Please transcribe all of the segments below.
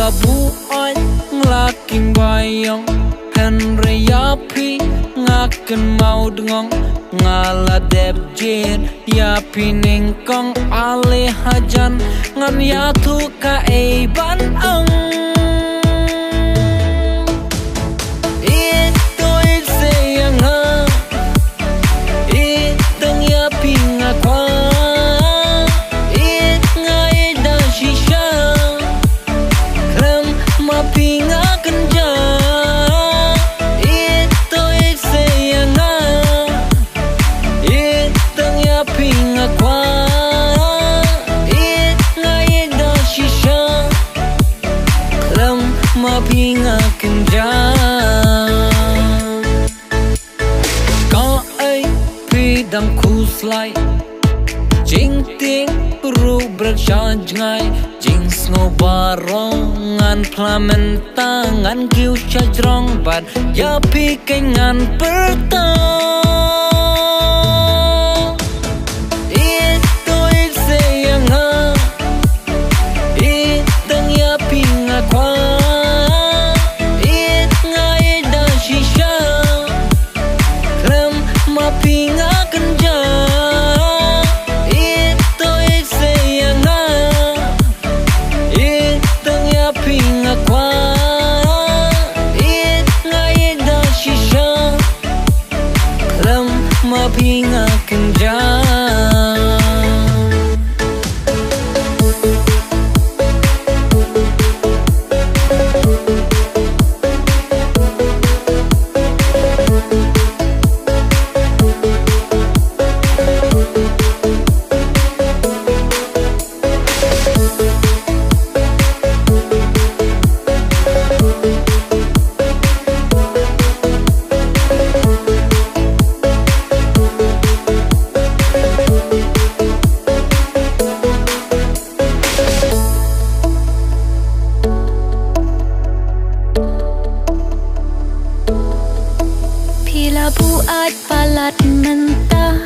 labu oi nglaking bayong kan reyapi ngaken mau dengong ngala deb jin ya pining kong ale hajan ngan ya tu ka e ban ong pinga kenjang có ai pi đam khu slide jing ting ru brak shan ngai jing snow barong ngan plamenta ngan kiu chajrong bat ya pi kengan perta pinga kenjang buat palat mentah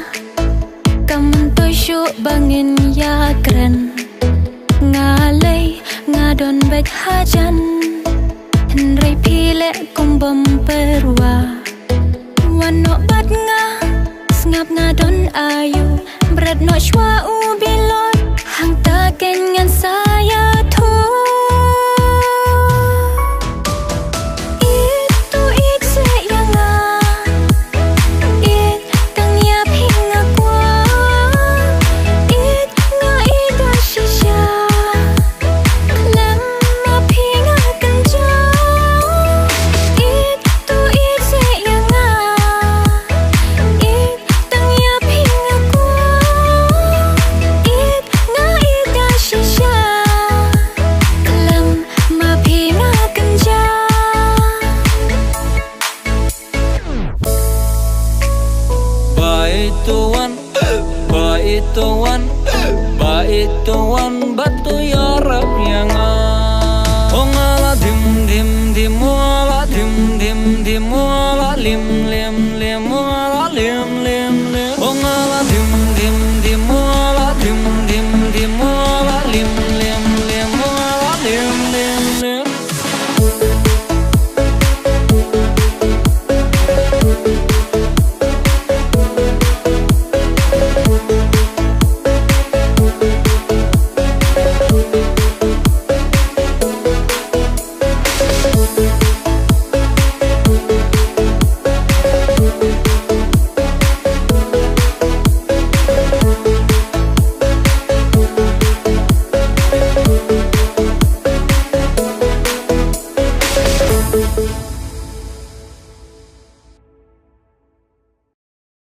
kamen toy syuk bangin ya keren ngalai ngadon baik hajan henry pilek kumbom perwa wano bat nga ngap ngadon ayu berat no shwa ubilot hang taken ngan saya tu Baik tuan batu yarap yang